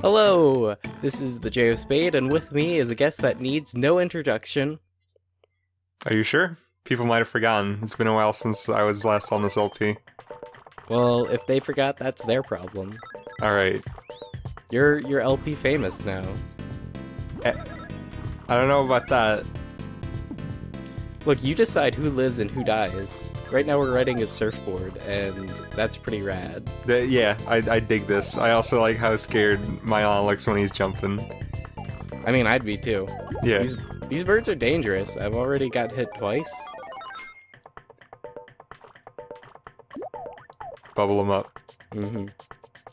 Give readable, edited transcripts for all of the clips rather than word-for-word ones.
Hello, this is the J of Spade, and with me is a guest that needs no introduction. Are you sure? People might have forgotten. It's been a while since I was last on this LP. Well, if they forgot, that's their problem. Alright. You're LP famous now. I don't know about that. Look, you decide who lives and who dies. Right now we're riding a surfboard, and that's pretty rad. Yeah, I dig this. I also like how scared Milon looks when he's jumping. I mean, I'd be too. Yeah. These birds are dangerous. I've already got hit twice. Bubble them up. Mm-hmm.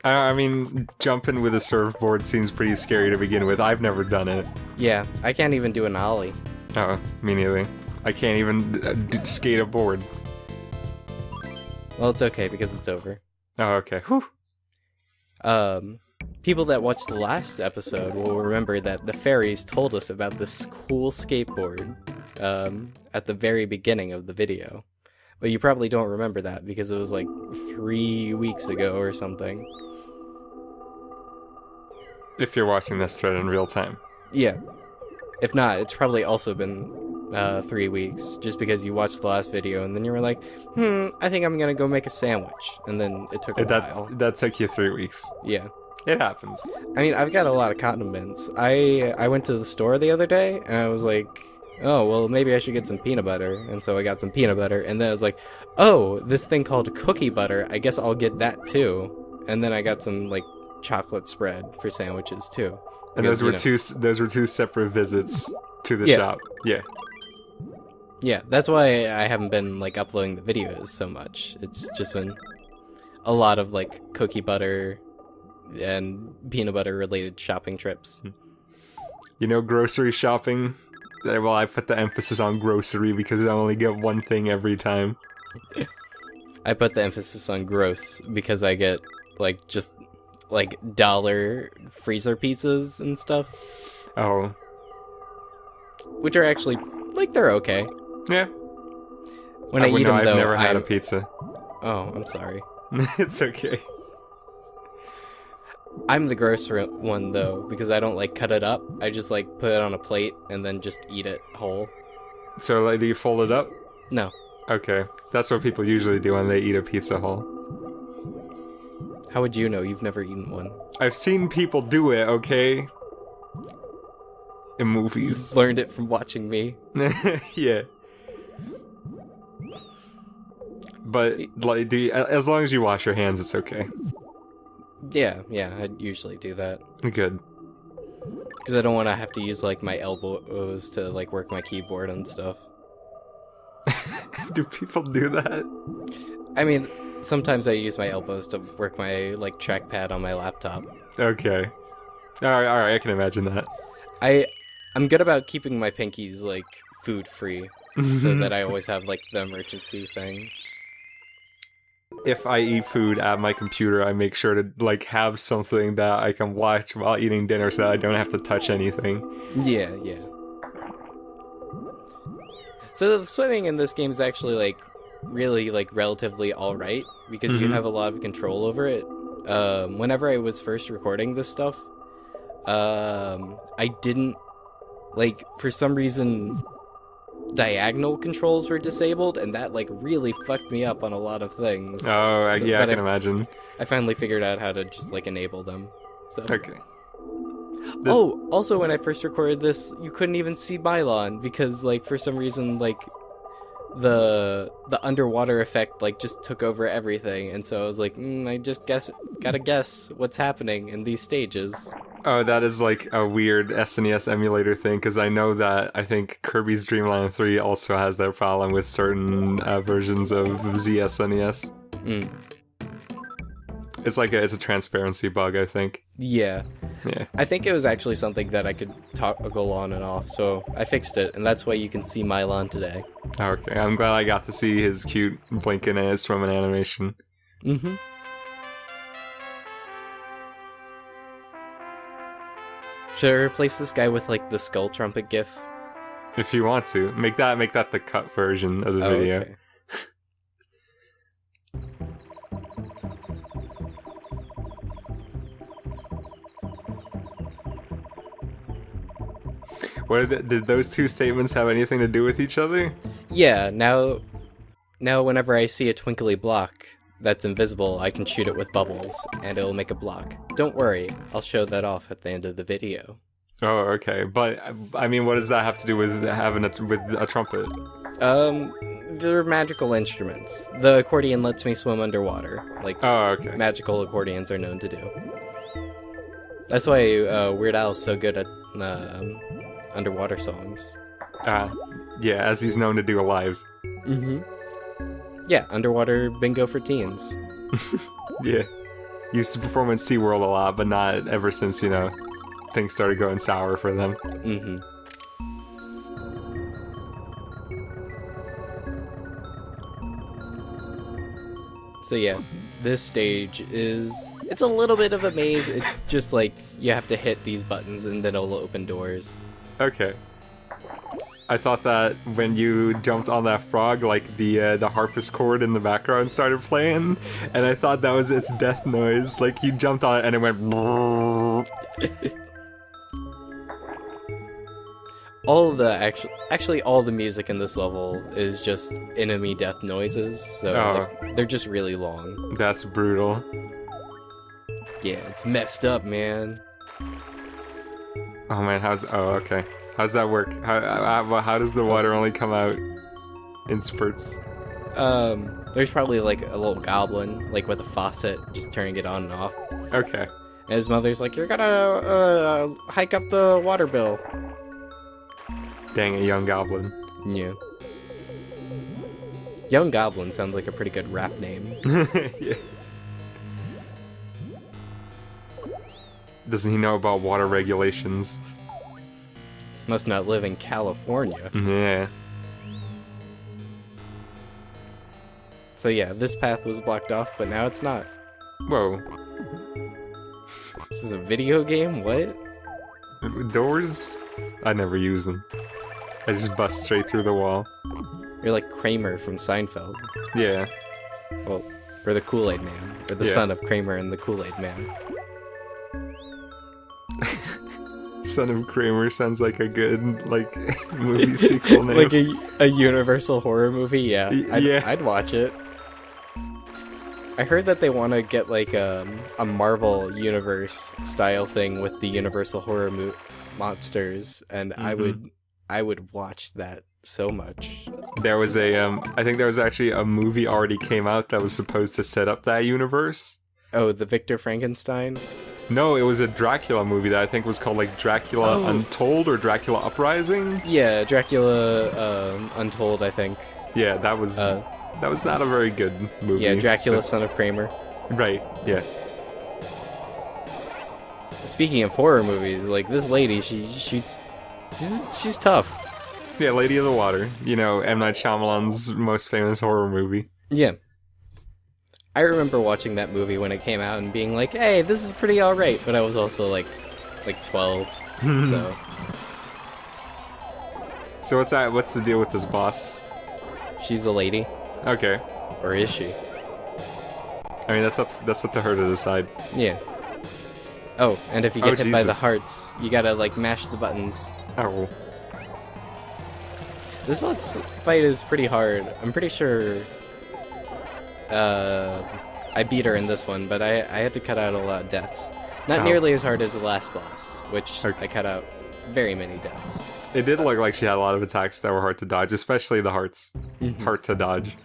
I mean, jumping with a surfboard seems pretty scary to begin with. I've never done it. Yeah, I can't even do an ollie. Oh, me neither. I can't even skate a board. Well, it's okay because it's over. Oh, okay. Whew. People that watched the last episode will remember that the fairies told us about this cool skateboard at the very beginning of the video. But you probably don't remember that because it was like 3 weeks ago or something. If you're watching this thread in real time. Yeah. If not, it's probably also been 3 weeks, just because you watched the last video and then you were like, I think I'm gonna go make a sandwich. And then it took a while. That took you 3 weeks. Yeah. It happens. I mean, I've got a lot of condiments. I went to the store the other day, and I was like, oh, well, maybe I should get some peanut butter. And so I got some peanut butter, and then I was like, oh, this thing called cookie butter, I guess I'll get that too. And then I got some, like, chocolate spread for sandwiches too. And Because, those were two separate visits to the shop. Yeah. Yeah, that's why I haven't been, like, uploading the videos so much. It's just been a lot of, like, cookie butter and peanut butter related shopping trips. You know, grocery shopping? Well, I put the emphasis on grocery because I only get one thing every time. I put the emphasis on gross because I get, like, just, like, dollar freezer pizzas and stuff. Oh. Which are actually, like, they're okay. Yeah. When I eat them, though, I've never had a pizza. Oh, I'm sorry. It's okay. I'm the gross one, though, because I don't, like, cut it up. I just, like, put it on a plate and then just eat it whole. So, like, do you fold it up? No. Okay. That's what people usually do when they eat a pizza whole. How would you know? You've never eaten one. I've seen people do it, okay? In movies. Learned it from watching me. Yeah. But, like, as long as you wash your hands, it's okay. Yeah, I usually do that. Good. Because I don't want to have to use, like, my elbows to, like, work my keyboard and stuff. Do people do that? I mean, sometimes I use my elbows to work my, like, trackpad on my laptop. Okay. Alright, I can imagine that. I'm good about keeping my pinkies, like, food-free, so that I always have, like, the emergency thing. If I eat food at my computer, I make sure to, like, have something that I can watch while eating dinner so that I don't have to touch anything. Yeah. So the swimming in this game is actually, like, really, like, relatively alright, because you have a lot of control over it. Whenever I was first recording this stuff, I didn't, like, for some reason, diagonal controls were disabled, and that, like, really fucked me up on a lot of things. Oh, I can imagine. I finally figured out how to just, like, enable them. So. Okay. Oh, also when I first recorded this, you couldn't even see Milon, because, like, for some reason, like, the underwater effect, like, just took over everything, and so I was like, I just gotta guess what's happening in these stages. Oh, that is, like, a weird SNES emulator thing, because I know that I think Kirby's Dream Land 3 also has that problem with certain versions of ZSNES. It's like it's a transparency bug, I think. Yeah. Yeah. I think it was actually something that I could toggle on and off, so I fixed it, and that's why you can see Milon today. Okay, I'm glad I got to see his cute blinking ass from an animation. Mm-hmm. Should I replace this guy with, like, the skull trumpet gif? If you want to. Make that the cut version of the video. Okay. Did those two statements have anything to do with each other? Yeah, now whenever I see a twinkly block that's invisible, I can shoot it with bubbles, and it'll make a block. Don't worry, I'll show that off at the end of the video. Oh, okay. But I mean, what does that have to do with having with a trumpet? They're magical instruments. The accordion lets me swim underwater, like Oh, okay. magical accordions are known to do. That's why Weird Al's so good at underwater songs. Yeah, as he's known to do live. Mm-hmm. Yeah, underwater bingo for teens. Yeah. Used to perform in SeaWorld a lot, but not ever since, things started going sour for them. Mm-hmm. So yeah, this stage it's a little bit of a maze. It's just like you have to hit these buttons and then it'll open doors. Okay. I thought that when you jumped on that frog, like the harpist chord in the background started playing, and I thought that was its death noise. Like you jumped on it and it went. All the actually all the music in this level is just enemy death noises, so they're just really long. That's brutal. Yeah, it's messed up, man. Oh man, okay. How's that work? How does the water only come out in spurts? There's probably like a little goblin, like with a faucet, just turning it on and off. Okay. And his mother's like, "You're gonna hike up the water bill." Dang, a young goblin. Yeah. Young Goblin sounds like a pretty good rap name. Yeah. Doesn't he know about water regulations? Must not live in California. Yeah. So yeah, this path was blocked off, but now it's not. Whoa. This is a video game? What? Doors? I never use them. I just bust straight through the wall. You're like Kramer from Seinfeld. Yeah. Well, or the Kool-Aid Man. Or the son of Kramer and the Kool-Aid Man. Son of Kramer sounds like a good, movie sequel name. Like a Universal horror movie? Yeah. I'd watch it. I heard that they want to get like a Marvel Universe style thing with the Universal horror monsters, and I would watch that so much. There was I think there was actually a movie already came out that was supposed to set up that universe. Oh, the Victor Frankenstein? No, it was a Dracula movie that I think was called Dracula Untold or Dracula Uprising. Yeah, Dracula Untold, I think. Yeah, that was not a very good movie. Yeah, Dracula, son of Kramer. Right. Yeah. Speaking of horror movies, this lady, she's tough. Yeah, Lady of the Water. M. Night Shyamalan's most famous horror movie. Yeah. I remember watching that movie when it came out and being like, hey, this is pretty alright, but I was also like 12, so... So what's the deal with this boss? She's a lady. Okay. Or is she? I mean, that's up to her to decide. Yeah. Oh, and if you get hit by the hearts, you gotta, mash the buttons. Oh. This boss fight is pretty hard. I'm pretty sure... I beat her in this one, but I had to cut out a lot of deaths. Not nearly as hard as the last boss, which I cut out very many deaths. It did look like she had a lot of attacks that were hard to dodge, especially the hearts. Hard to dodge.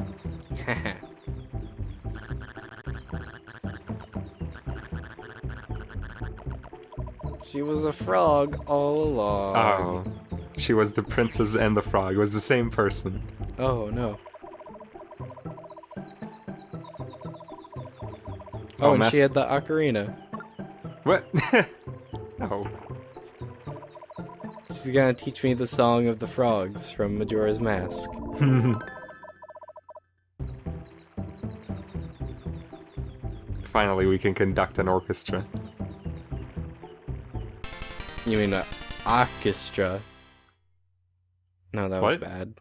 She was a frog all along. Oh. She was the princess and the frog. It was the same person. Oh, no. Oh, and she had the ocarina. What? Oh. She's gonna teach me the song of the frogs from Majora's Mask. Finally, we can conduct an orchestra. You mean an orchestra? No, that was What? bad.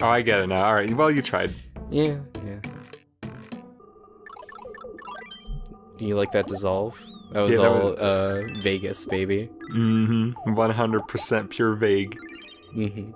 Oh, I get it now. Alright, well, you tried. Yeah. Do you like that dissolve? That was Yeah, that all was- Vegas, baby. 100% pure vague. Mm-hmm.